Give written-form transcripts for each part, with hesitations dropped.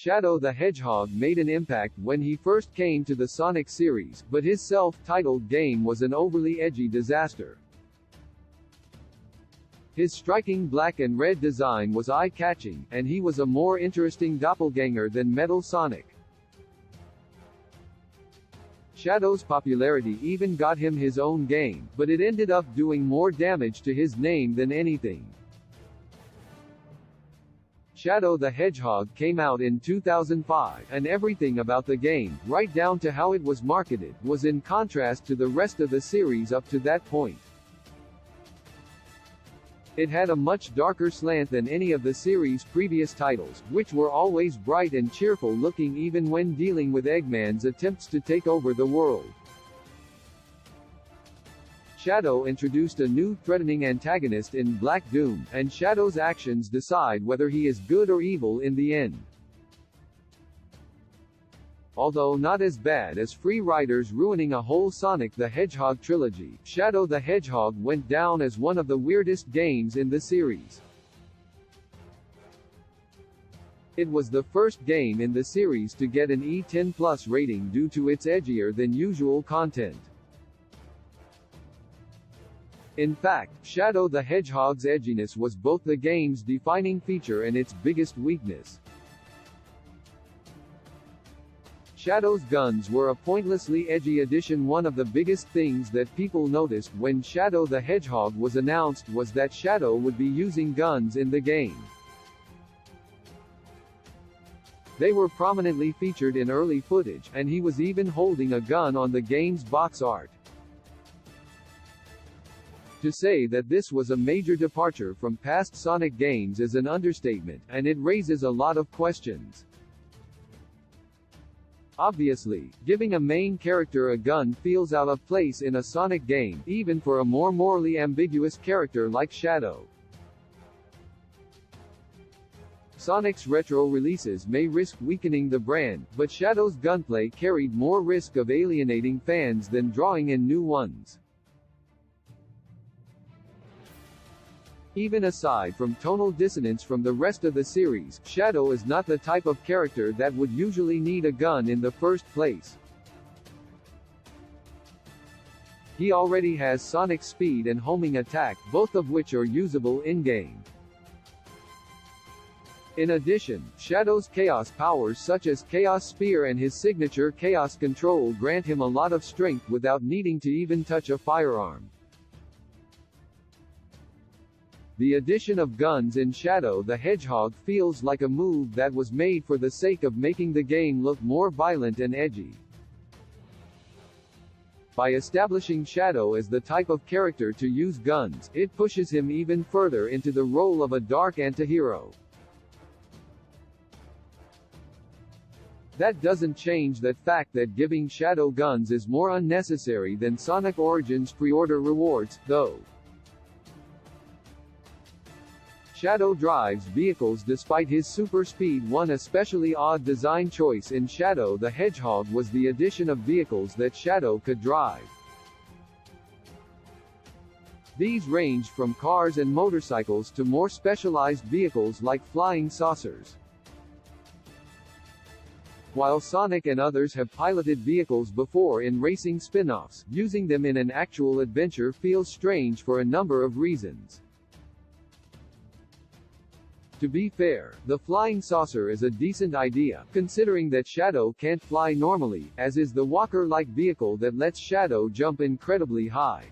Shadow the Hedgehog made an impact when he first came to the Sonic series, but his self-titled game was an overly edgy disaster. His striking black and red design was eye-catching, and he was a more interesting doppelganger than Metal Sonic. Shadow's popularity even got him his own game, but it ended up doing more damage to his name than anything. Shadow the Hedgehog came out in 2005, and everything about the game, right down to how it was marketed, was in contrast to the rest of the series up to that point. It had a much darker slant than any of the series' previous titles, which were always bright and cheerful looking even when dealing with Eggman's attempts to take over the world. Shadow introduced a new threatening antagonist in Black Doom, and Shadow's actions decide whether he is good or evil in the end. Although not as bad as free riders ruining a whole Sonic the Hedgehog trilogy, Shadow the Hedgehog went down as one of the weirdest games in the series. It was the first game in the series to get an E10+ rating due to its edgier than usual content. In fact, Shadow the Hedgehog's edginess was both the game's defining feature and its biggest weakness. Shadow's guns were a pointlessly edgy addition. One of the biggest things that people noticed when Shadow the Hedgehog was announced was that Shadow would be using guns in the game. They were prominently featured in early footage, and he was even holding a gun on the game's box art. To say that this was a major departure from past Sonic games is an understatement, and it raises a lot of questions. Obviously, giving a main character a gun feels out of place in a Sonic game, even for a more morally ambiguous character like Shadow. Sonic's retro releases may risk weakening the brand, but Shadow's gunplay carried more risk of alienating fans than drawing in new ones. Even aside from tonal dissonance from the rest of the series, Shadow is not the type of character that would usually need a gun in the first place. He already has Sonic's speed and homing attack, both of which are usable in-game. In addition, Shadow's Chaos powers such as Chaos Spear and his signature Chaos Control grant him a lot of strength without needing to even touch a firearm. The addition of guns in Shadow the Hedgehog feels like a move that was made for the sake of making the game look more violent and edgy. By establishing Shadow as the type of character to use guns, it pushes him even further into the role of a dark antihero. That doesn't change the fact that giving Shadow guns is more unnecessary than Sonic Origins pre-order rewards, though. Shadow drives vehicles despite his super speed. One especially odd design choice in Shadow the Hedgehog was the addition of vehicles that Shadow could drive. These ranged from cars and motorcycles to more specialized vehicles like flying saucers. While Sonic and others have piloted vehicles before in racing spin-offs, using them in an actual adventure feels strange for a number of reasons. To be fair, the flying saucer is a decent idea, considering that Shadow can't fly normally, as is the walker-like vehicle that lets Shadow jump incredibly high.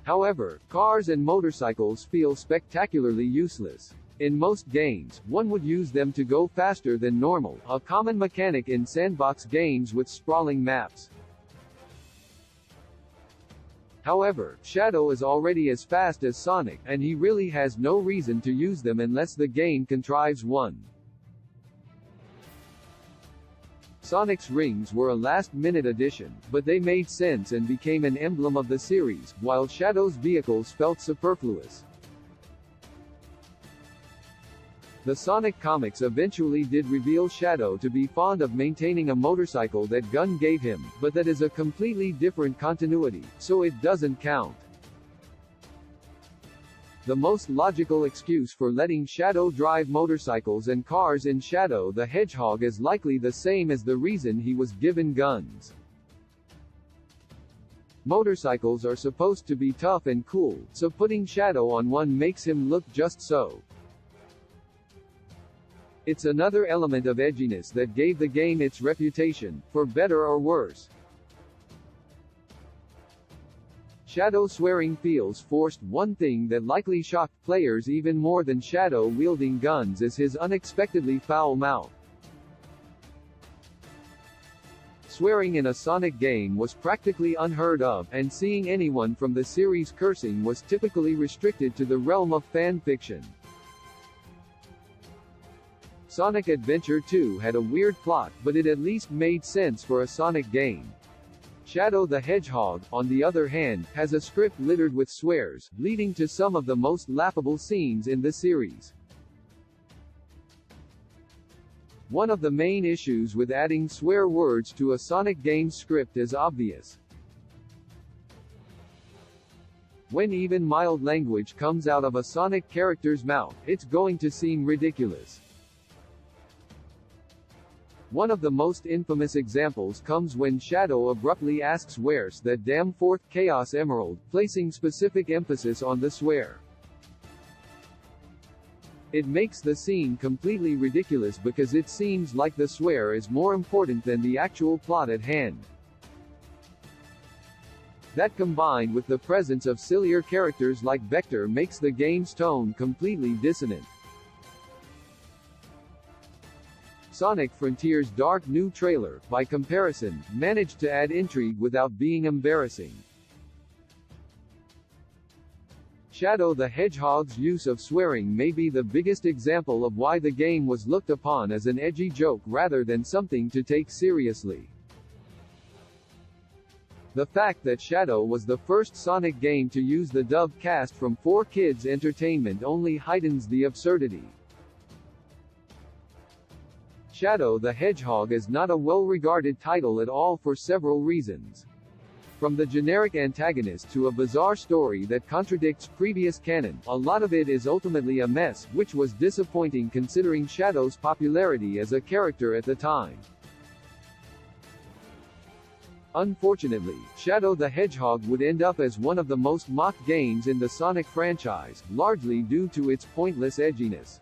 However, cars and motorcycles feel spectacularly useless. In most games, one would use them to go faster than normal, a common mechanic in sandbox games with sprawling maps. However, Shadow is already as fast as Sonic, and he really has no reason to use them unless the game contrives one. Sonic's rings were a last-minute addition, but they made sense and became an emblem of the series, while Shadow's vehicles felt superfluous. The Sonic comics eventually did reveal Shadow to be fond of maintaining a motorcycle that Gunn gave him, but that is a completely different continuity, so it doesn't count. The most logical excuse for letting Shadow drive motorcycles and cars in Shadow the Hedgehog is likely the same as the reason he was given guns. Motorcycles are supposed to be tough and cool, so putting Shadow on one makes him look just so. It's another element of edginess that gave the game its reputation, for better or worse. Shadow swearing feels forced. One thing that likely shocked players even more than Shadow wielding guns is his unexpectedly foul mouth. Swearing in a Sonic game was practically unheard of, and seeing anyone from the series cursing was typically restricted to the realm of fan fiction. Sonic Adventure 2 had a weird plot, but it at least made sense for a Sonic game. Shadow the Hedgehog, on the other hand, has a script littered with swears, leading to some of the most laughable scenes in the series. One of the main issues with adding swear words to a Sonic game's script is obvious. When even mild language comes out of a Sonic character's mouth, it's going to seem ridiculous. One of the most infamous examples comes when Shadow abruptly asks where's that damn fourth Chaos Emerald, placing specific emphasis on the swear. It makes the scene completely ridiculous because it seems like the swear is more important than the actual plot at hand. That combined with the presence of sillier characters like Vector makes the game's tone completely dissonant. Sonic Frontier's dark new trailer, by comparison, managed to add intrigue without being embarrassing. Shadow the Hedgehog's use of swearing may be the biggest example of why the game was looked upon as an edgy joke rather than something to take seriously. The fact that Shadow was the first Sonic game to use the dub cast from 4Kids Entertainment only heightens the absurdity. Shadow the Hedgehog is not a well-regarded title at all for several reasons. From the generic antagonist to a bizarre story that contradicts previous canon, a lot of it is ultimately a mess, which was disappointing considering Shadow's popularity as a character at the time. Unfortunately, Shadow the Hedgehog would end up as one of the most mocked games in the Sonic franchise, largely due to its pointless edginess.